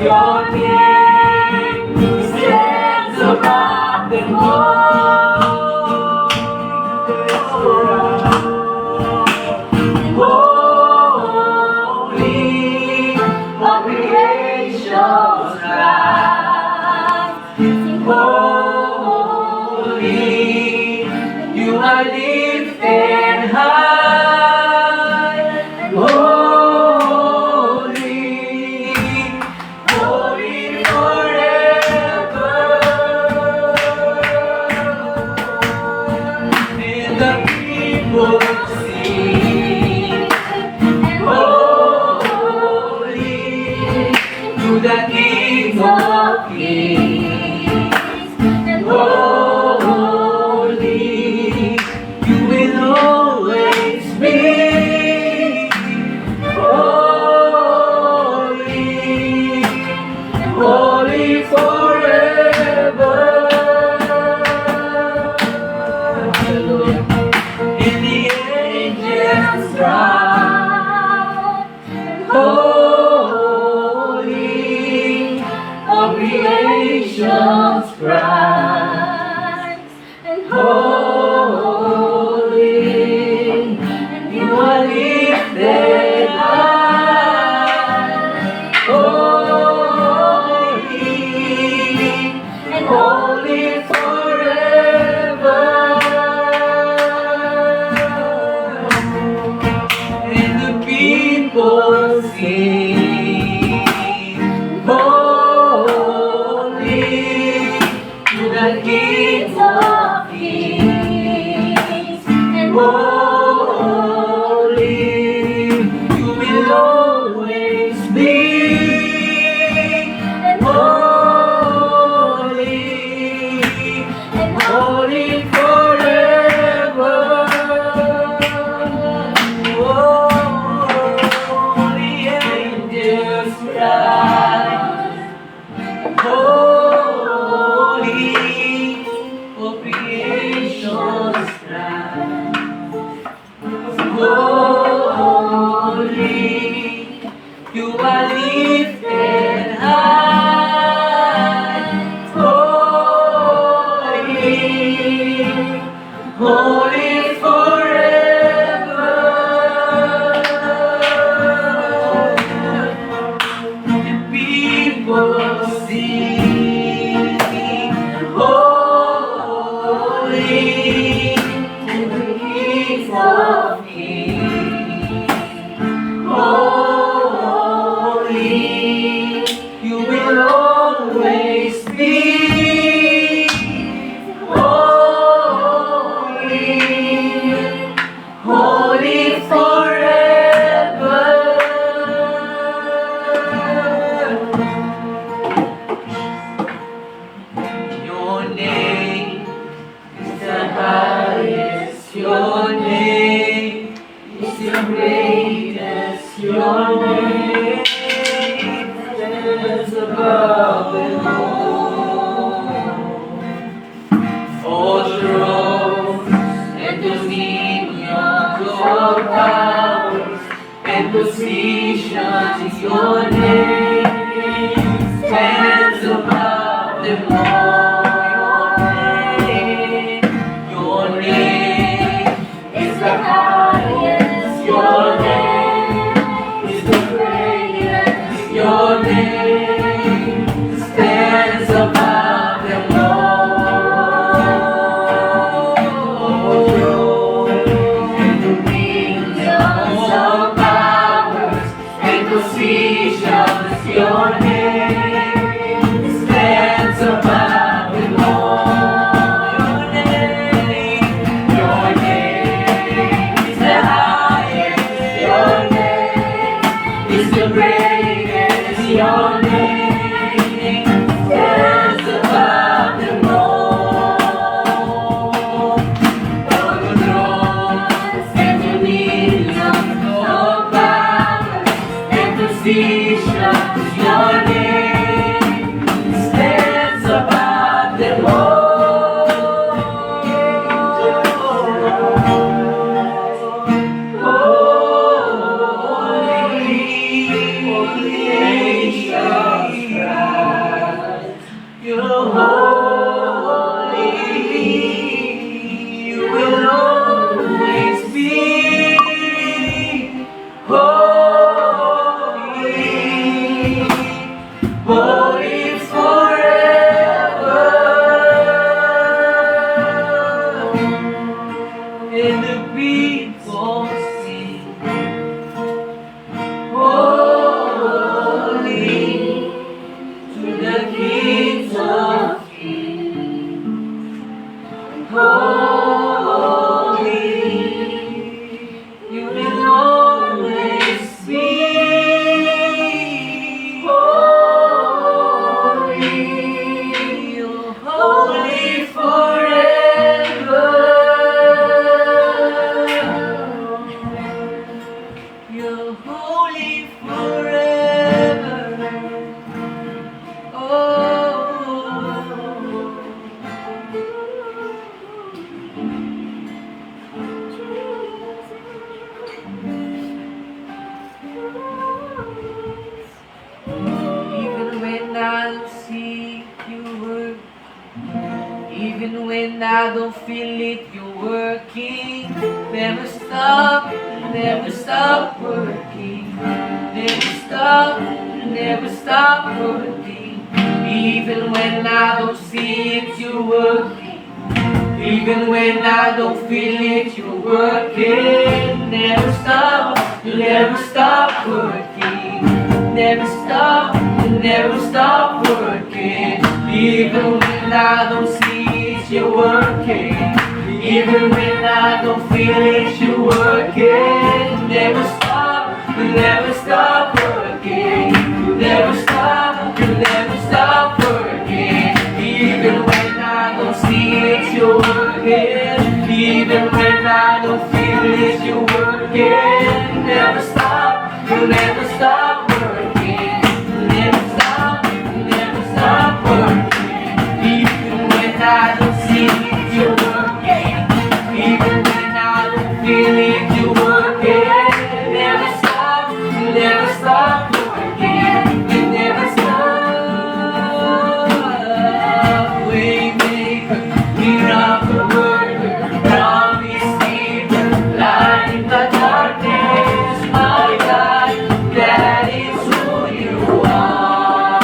Your name stands above them all. Holy, all creation's cry. Holy, you are lifted high. Holy, holy forever. And the people sing, holy, to the King of Kings. Holy, you will always be. Holy, holy forever. And the angels cry, holy, all creation's cries, and holy, and you are lifted high. Holy, and holy forever. And the people sing, holy, to the King of Kings. And holy, you will always be. And holy, and holy forever. Holy angels cry, holy, all creation's cry. Holy, you are lifted high. Holy, holy forever. And people sing, holy, to the King of Kings. Holy, you will always be. Holy, holy forever. Your name is the highest. Your name is the greatest. Your name is above them all thrones and dominions, all powers and positions. Your name stands above them all. Your name is the highest. Your name is the greatest. Your name stands above them all. And dominions, all powers and positions. the people sing. Holy to the King of Kings. Holy, you will always be. Holy, you're holy forever. You're holy forever. Even when I don't see you work, even when I don't feel it, you're working. Never stop working. Never stop working. Even when I don't see it, you're working. Even when I don't feel it, you're working. Never stop working. Never stop working. Even when I don't see it, you're working. Even when I don't feel it, you're working. Never stop working. Never stop working. Even when I don't see it, you're working. Even when I don't feel it, you're working. Never stop working. Never stop working. Even when I don't see it, you're working. Even when I don't feel it, you're working. Never stop working. You never stop. Waymaker, miracle worker, promise keeper, light in the darkness, my God, that is who you are.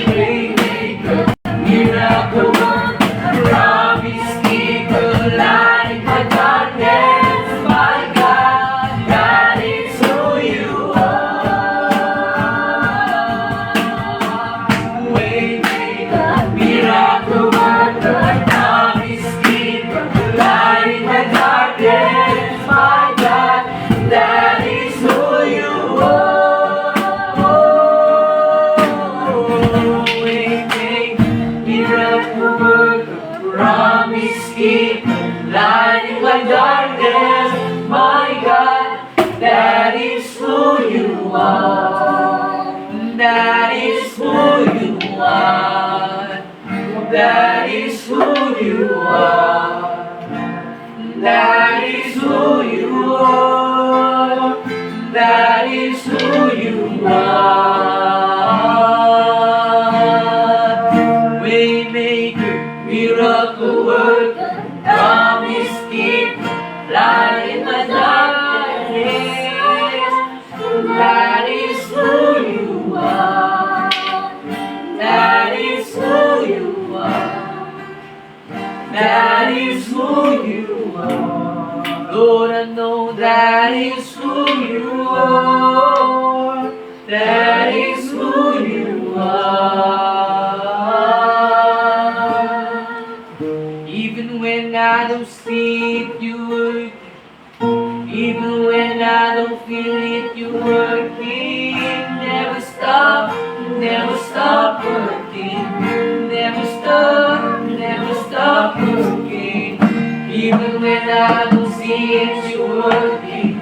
Waymaker, miracle worker, promise keeper, light in the darkness, my God, that is who you are. Waymaker, miracle worker, promise keeper, light in the darkness, my God, that is who you are. Waymaker, miracle worker, promise keeper, light in the darkness, my God, that is who you are. That is who you are. That is who you are. That is who you are. That is who you are. Waymaker, miracle worker, promise keeper, light in the darkness. That is who you are. That is who you are. That is who you are. Lord, I know that is who you are. That is who you are. Even when I don't see it, you work. Even when I don't feel it, you're working. Never stop working. Never stop working. Even when I don't see it, you're working.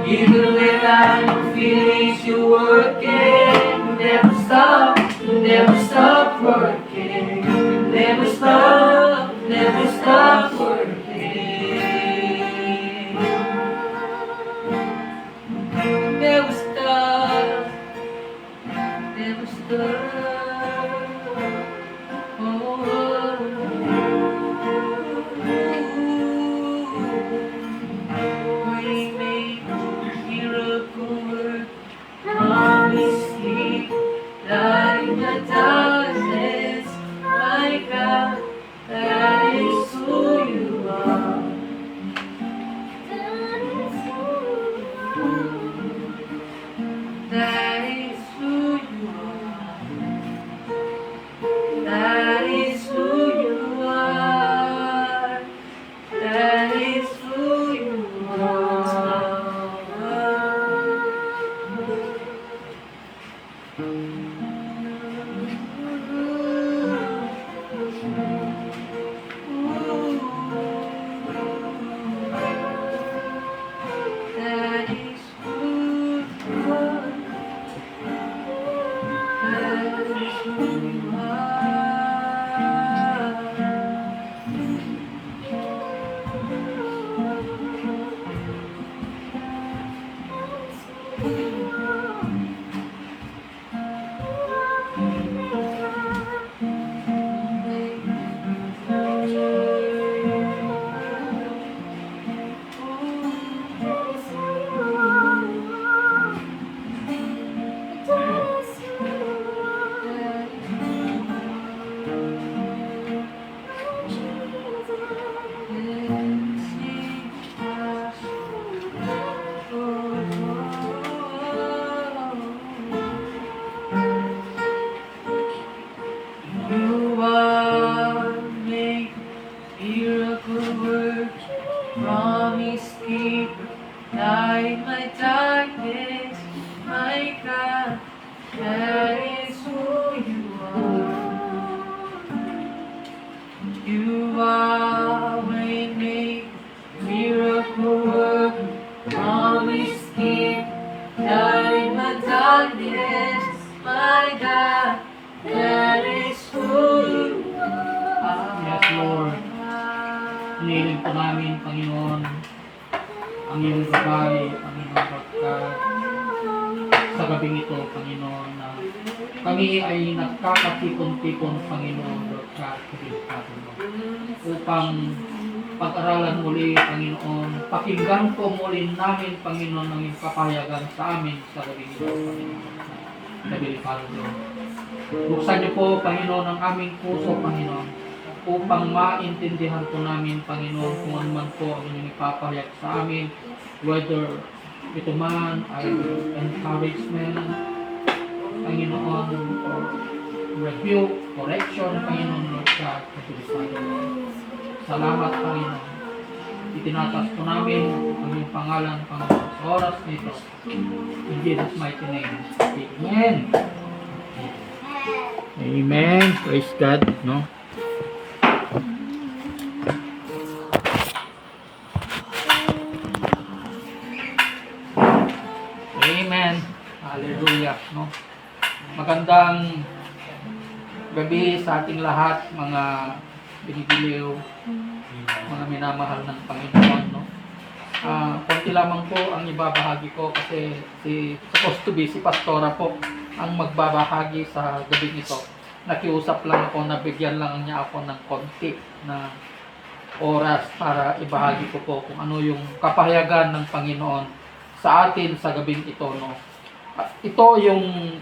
Even when I don't feel it, you're working. Never stop working. Never stop working. Never stop. That is who you promise keeper, light my darkness, my God, that is who you are. You are way maker, miracle worker, promise keeper, light my darkness, my God, that is who you are. Yes, Lord. Hinihiling po namin, Panginoon, ang iyong gabay, Panginoon, pagkat sa gabing ito, Panginoon, na kami ay nagkakatipon-tipon, Panginoon, Lord God, upang pag-aralan muli, Panginoon, pakinggan po muli namin, Panginoon, ang iyong kapayagan sa amin sa gabing ito, Panginoon, sa Delikado. Buksan niyo po, Panginoon, ang aming puso, Panginoon, upang maintindihan po namin, Panginoon, kung ano man po ang inyong ipapahayag sa amin, whether ito man ay encouragement, Panginoon, or rebuke, correction, Panginoon, Lord God, salamat, Panginoon. Itinatas po namin ang iyong pangalan, Panginoon, sa oras nito. In Jesus' mighty name. Amen. Amen. Praise God, no? Amen. Hallelujah, no? Magandang gabi sa ating lahat, mga binigiliw, mga minamahal ng Panginoon, no? Konti lamang po ang ibabahagi ko kasi supposed to be si Pastora po ang magbabahagi sa gabi ito. Nakiusap lang ako, nabigyan lang niya ako ng konti na oras para ibahagi ko po kung ano yung kapahayagan ng Panginoon sa atin sa gabing ito, no. Ito yung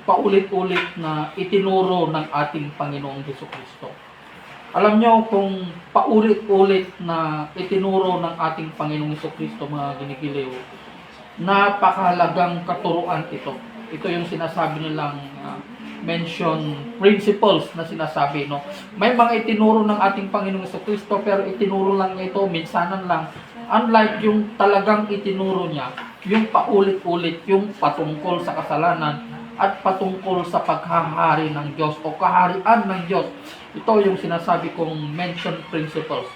paulit-ulit na itinuro ng ating Panginoong Jesucristo. Alam nyo, kung paulit-ulit na itinuro ng ating Panginoong Jesucristo, mga ginigiliw, napakahalagang katuruan ito. Ito yung sinasabi nilang mention principles na sinasabi, no. May mga itinuro ng ating Panginoong Jesucristo, pero itinuro lang niya ito minsanan lang. Unlike yung talagang itinuro niya, yung paulit-ulit, yung patungkol sa kasalanan at patungkol sa paghahari ng Diyos o kaharian ng Diyos. Ito yung sinasabi kong mention principles.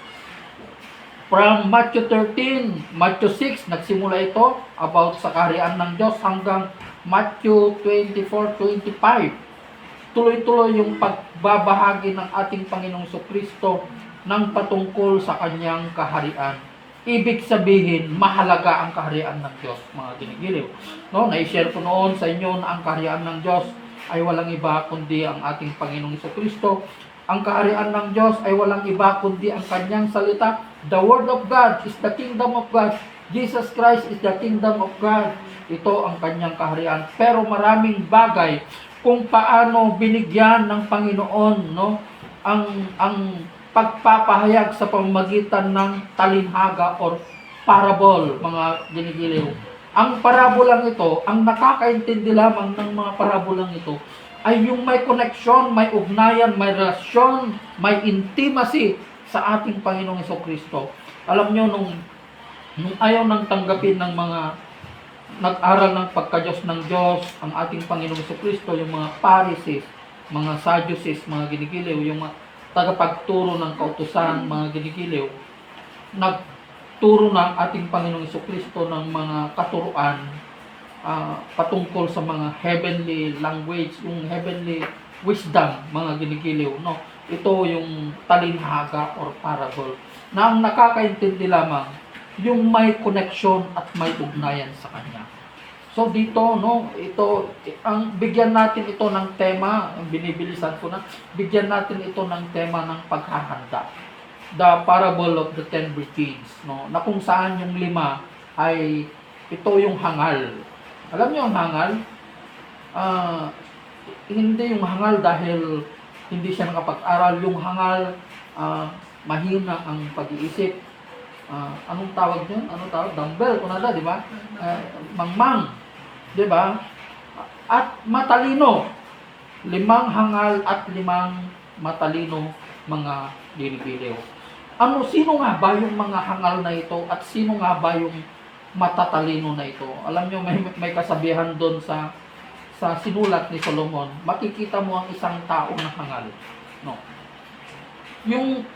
From Matthew 13, Matthew 6, nagsimula ito about sa kaharian ng Diyos hanggang Matthew 24-25. Tuloy-tuloy yung pagbabahagi ng ating Panginoong Jesucristo ng patungkol sa kanyang kaharian. Ibig sabihin, mahalaga ang kaharian ng Diyos, mga ginigiliw. No, na-share ko noon sa inyo na ang kaharian ng Diyos ay walang iba kundi ang ating Panginoong Jesucristo. Ang kaharian ng Diyos ay walang iba kundi ang kanyang salita. The Word of God is the kingdom of God. Jesus Christ is the kingdom of God. Ito ang kanyang kaharian. Pero maraming bagay kung paano binigyan ng Panginoon, no, ang pagpapahayag sa pamamagitan ng talinhaga or parable, mga ginigiliw. Ang parabolang ito, ang nakakaintindi lamang ng mga parabolang ito, ay yung may connection, may ugnayan, may relasyon, may intimacy sa ating Panginoong Jesucristo. Alam nyo, nung ayaw nang tanggapin ng mga nag-aral ng pagka-Diyos ng Diyos, ang ating Panginoong Jesucristo, yung mga Pharisees, mga Sadducees, mga ginigiliw, yung mga tagapagturo ng kautusan, mga ginigiliw, nagturo ng ating Panginoong Jesucristo ng mga katuruan patungkol sa mga heavenly language, yung heavenly wisdom, mga ginigiliw, no? Ito yung talinhaga or parable na ang nakakaintindi lamang yung may connection at may ugnayan sa kanya. So dito, no, ito, ang bigyan natin ito ng tema, binibilisan ko na, bigyan natin ito ng tema ng paghahanda. The parable of the 10 virgins, no, na kung saan yung 5 ay ito yung hangal. Alam niyo ang hangal? Hindi yung hangal dahil hindi siya nakapag-aral. Yung hangal, mahina ang pag-iisip. Anong tawag niyan? Anong tawag? Dumbbell, kunada, di ba? Mangmang. Diba? At matalino. 5 hangal at 5 matalino, mga ginigiliw. sino nga ba yung mga hangal na ito at sino nga ba yung matatalino na ito? Alam nyo, may kasabihan doon sa sinulat ni Solomon, makikita mo ang isang tao na hangal. No. Yung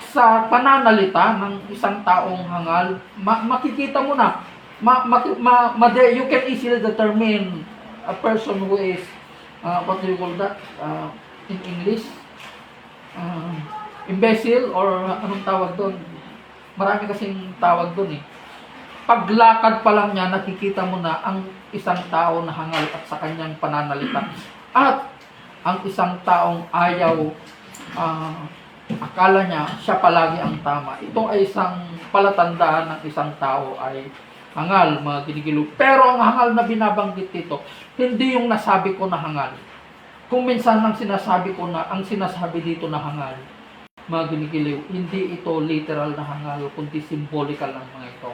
sa pananalita ng isang taong hangal, makikita mo na, you can easily determine a person who is, what do you call that, in English? Imbecile or anong tawag doon? Marami kasing tawag doon eh. Paglakad pa lang niya, nakikita mo na ang isang tao na hangal at sa kanyang pananalita. At ang isang taong ayaw, akala niya, siya palagi ang tama. Ito ay isang palatandaan ng isang tao ay hangal, mga ginigiliw. Pero ang hangal na binabanggit dito, hindi yung nasabi ko na hangal. Kung minsan ang sinasabi dito na hangal, mga ginigiliw, hindi ito literal na hangal, kundi symbolical ng mga ito.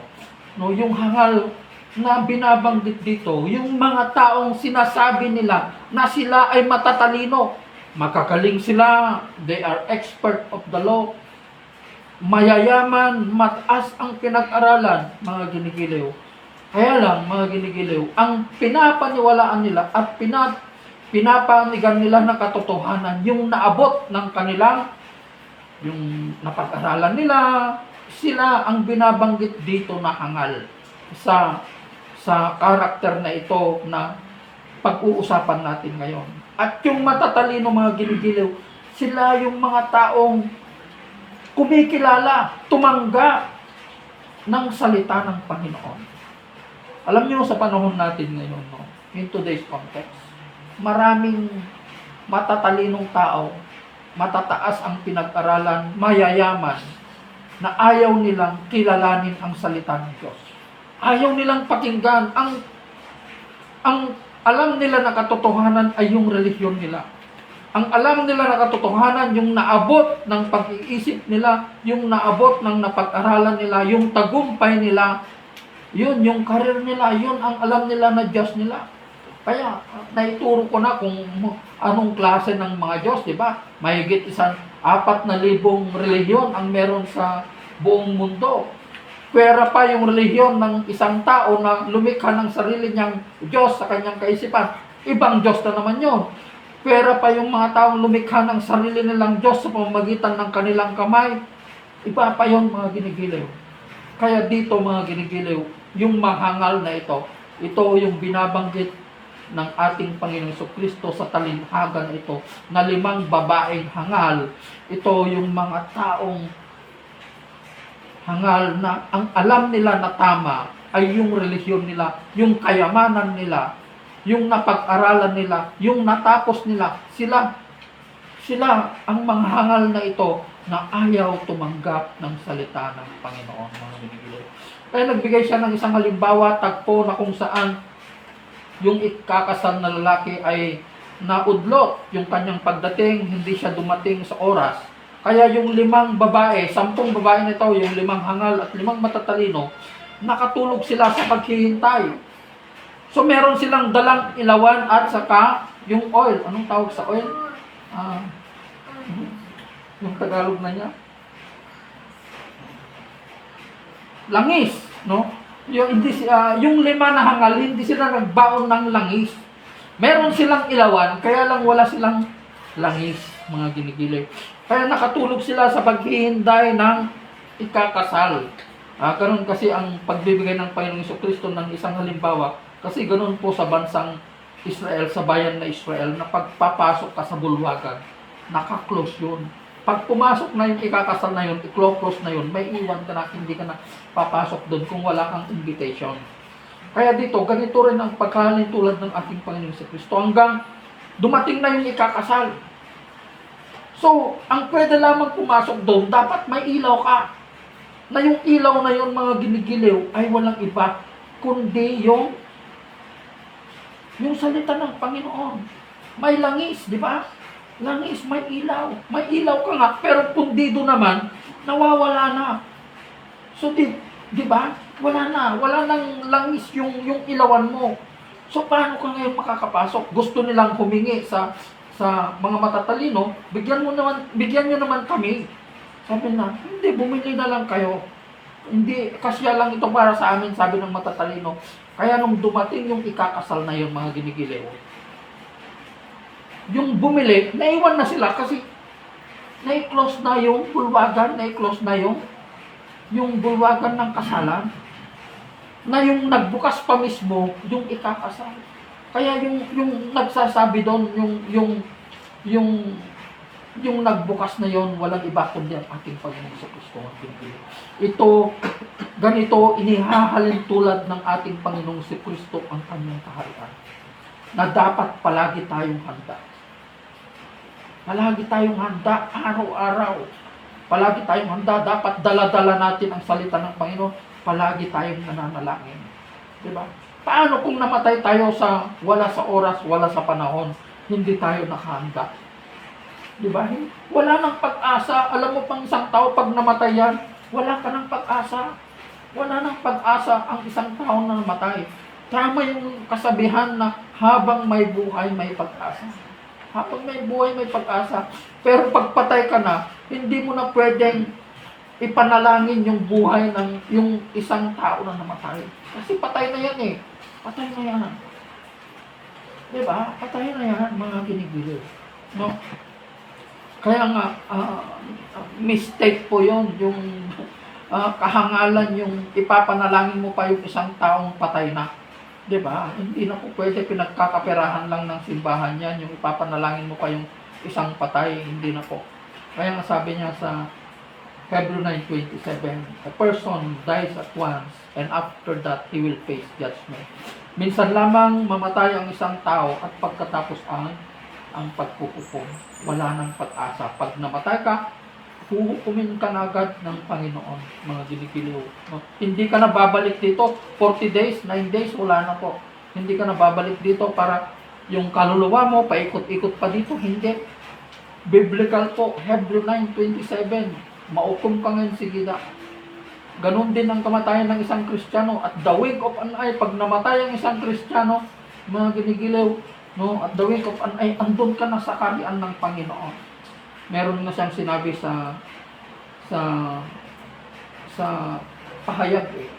No, yung hangal na binabanggit dito, yung mga taong sinasabi nila na sila ay matatalino, makakaling sila, they are expert of the law, mayayaman, mataas ang pinag-aralan, mga ginigiliw. Kaya lang, mga ginigiliw, ang pinapaniwalaan nila at pinapanigan nila ng katotohanan, yung naabot ng kanilang, yung napag-aralan nila, sila ang binabanggit dito na hangal sa karakter na ito na pag-uusapan natin ngayon. At yung matatalino, mga ginigiliw, sila yung mga taong kumikilala, tumanggap ng salita ng Panginoon. Alam niyo sa panahon natin ngayon, no, in today's context, maraming matatalinong tao, matataas ang pinag-aralan, mayayaman, na ayaw nilang kilalanin ang salita ng Diyos. Ayaw nilang pakinggan. Ang alam nila na katotohanan ay yung relihiyon nila. Ang alam nila na katotohanan, yung naabot ng pag-iisip nila, yung naabot ng napag-aralan nila, yung tagumpay nila, yun, yung karir nila, yun ang alam nila na Diyos nila. Kaya, naituro ko na kung anong klase ng mga Diyos, di ba? Mahigit 4,000 relihiyon ang meron sa buong mundo. Pwera pa yung relihiyon ng isang tao na lumikha ng sarili niyang Diyos sa kanyang kaisipan. Ibang Diyos na naman yun. Pwera pa yung mga taong lumikha ng sarili nilang Diyos sa pamamagitan ng kanilang kamay. Iba pa yun, mga ginigiliw. Kaya dito, mga ginigiliw, yung mahangal na ito yung binabanggit ng ating Panginoong Jesucristo sa talinhagan ito na 5 babaeng hangal. Ito yung mga taong hangal na ang alam nila na tama ay yung relihiyon nila, yung kayamanan nila, yung napag-aralan nila, yung natapos nila. Sila ang mga hangal na ito na ayaw tumanggap ng salita ng Panginoon, mga ginigiliw. Kaya nagbigay siya ng isang halimbawa, tagpo na kung saan yung ikakasal na lalaki ay naudlot yung kanyang pagdating, hindi siya dumating sa oras. Kaya yung 5 babae, 10 babae nito, yung 5 hangal at 5 matatalino, nakatulog sila sa paghihintay. So meron silang dalang ilawan at saka yung oil. Anong tawag sa oil? Yung Tagalog na niya? Langis, no? Yung 5 na hangal, hindi sila nagbaon ng langis. Meron silang ilawan, kaya lang wala silang langis, mga ginigiliw. Kaya nakatulog sila sa paghihintay ng ikakasal. Ganun kasi ang pagbibigay ng Panginoong Jesucristo ng isang halimbawa. Kasi ganun po sa bansang Israel, sa bayan na Israel, na pagpapasok ka sa bulwagan, naka-close yun. Pag pumasok na yung ikakasal na yun, i-close na yun, may iwan ka na, hindi ka na papasok doon kung wala kang invitation. Kaya dito, ganito rin ang pagkahalin tulad ng ating Panginoong Jesucristo hanggang dumating na yung ikakasal. So, ang pwede lamang pumasok doon, dapat may ilaw ka. Na yung ilaw na yun, mga ginigiliw, ay walang iba, kundi yung salita ng Panginoon. May langis, di ba? Langis, may ilaw. May ilaw ka nga, pero pundido naman, nawawala na. So, di ba? Wala na. Wala nang langis yung ilawan mo. So, paano ka ngayon makakapasok? Gusto nilang humingi sa mga matatalino, bigyan nyo naman kami. Sabi na, hindi, bumili na lang kayo. Hindi, kasya lang ito para sa amin, sabi ng matatalino. Kaya nung dumating yung ikakasal na yun, mga ginigiliw, yung bumili, naiwan na sila kasi na-close na yung bulwagan, na-close na yung bulwagan ng kasalan, na yung nagbukas pa mismo, yung ikakasal. Kaya yung nagsasabi doon, yung nagbukas na yon, walang iba kundi ang ating Panginoon sa Kristo. Ito, ganito, inihahalin tulad ng ating Panginoong si Kristo ang kanyang kaharian. Na dapat palagi tayong handa. Palagi tayong handa, araw-araw. Palagi tayong handa, dapat dala-dala natin ang salita ng Panginoon. Palagi tayong nananalangin. Diba? Paano kung namatay tayo wala sa oras, wala sa panahon, hindi tayo nakahanda? Diba? Wala nang pag-asa. Alam mo pang isang tao, pag namatay yan, wala ka ng pag-asa. Wala nang pag-asa ang isang tao na namatay. Tama yung kasabihan na habang may buhay, may pag-asa. Habang may buhay, may pag-asa. Pero pag patay ka na, hindi mo na pwedeng ipanalangin yung buhay ng yung isang tao na namatay. Kasi patay na yan eh. Patay na yan. Diba? Patay na yan, mga ginigiliw. No? Kaya nga, mistake po yun, yung kahangalan, yung ipapanalangin mo pa yung isang taong patay na. Diba? Hindi na po pwede pinagkakaperahan lang ng simbahan yan, yung ipapanalangin mo pa yung isang patay, hindi na po. Kaya nga sabi niya sa Hebrew 9:27, a person dies at once, and after that, he will face judgment. Minsan lamang mamatay ang isang tao at pagkatapos ang paghuhukom. Wala nang pag-asa. Pag namatay ka, huhukumin ka na agad ng Panginoon, mga ginigiliw. No? Hindi ka na babalik dito, 40 days, 9 days, wala na po. Hindi ka na babalik dito para yung kaluluwa mo, paikot-ikot pa dito, hindi. Biblical po, Hebrew 9:27, maukom ka ngayon sigida. Ganon din ang kamatayan ng isang Kristiyano. At the wink of an eye, pag namatay ang isang Kristiyano, mga ginigiliw, no, at the wink of an eye, andun ka na sa kaharian ng Panginoon. Meron na siyang sinabi sa pahayag eh.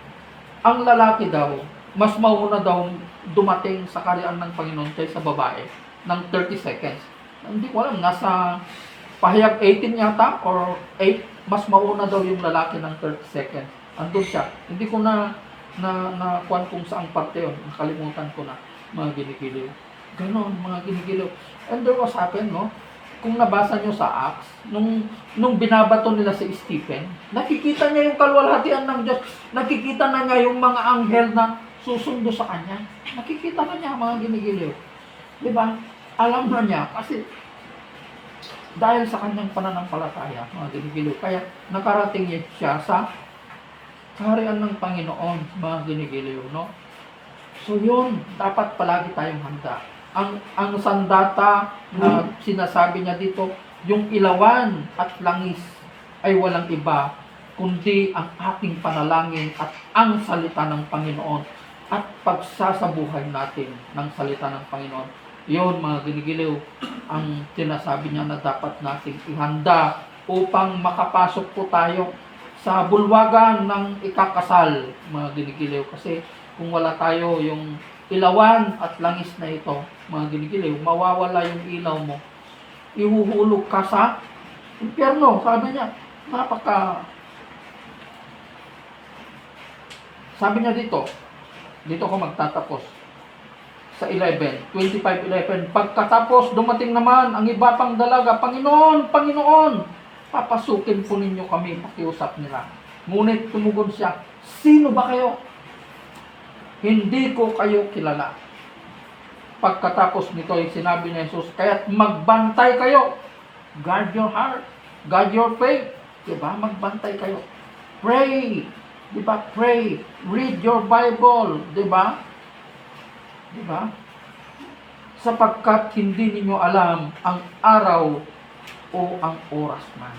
Ang lalaki daw, mas mauna daw dumating sa kaharian ng Panginoon kaysa babae ng 30 seconds. Hindi ko alam, nasa pahayag 18 yata or 8, mas mauna daw yung lalaki ng 30 seconds. Andun siya. Hindi ko na kuwan kung saang parte yun. Nakalimutan ko na, mga ginigiliw. Ganon, mga ginigiliw. And there was happened, no? Kung nabasa nyo sa Acts, nung binabato nila si Stephen, nakikita niya yung kalwalhatian ng Diyos. Nakikita na niya yung mga anghel na susundo sa kanya. Nakikita na niya, mga ginigiliw. Diba? Alam na niya, kasi dahil sa kanyang pananampalataya, mga ginigiliw. Kaya nakarating siya sa kaharian ng Panginoon, mga ginigiliw, no? So yun, dapat palagi tayong handa. Ang sandata na sinasabi niya dito, yung ilawan at langis ay walang iba kundi ang ating panalangin at ang salita ng Panginoon at pagsasabuhay natin ng salita ng Panginoon. Yun, mga ginigiliw, ang sinasabi niya na dapat nating ihanda upang makapasok po tayo sa bulwagan ng ikakasal, mga ginigiliw. Kasi kung wala tayo yung ilawan at langis na ito, mga ginigiliw, mawawala yung ilaw mo. Ihuhulog ka sa impyerno. Sabi niya, sabi niya dito ko magtatapos. Sa 25:11, pagkatapos dumating naman ang iba pang dalaga, Panginoon, Panginoon, papasukin po ninyo kami, pakiusap nila. Ngunit tumugon siya, sino ba kayo? Hindi ko kayo kilala. Pagkatapos nito ay sinabi ni Jesus, kaya't magbantay kayo. Guard your heart. Guard your faith. Diba? Magbantay kayo. Pray. Diba? Pray. Read your Bible. Diba? Diba? Sapagkat hindi ninyo alam ang araw o ang oras man.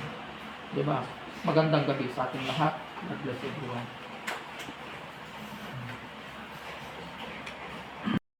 Diba? Magandang gabi sa ating lahat. God bless everyone.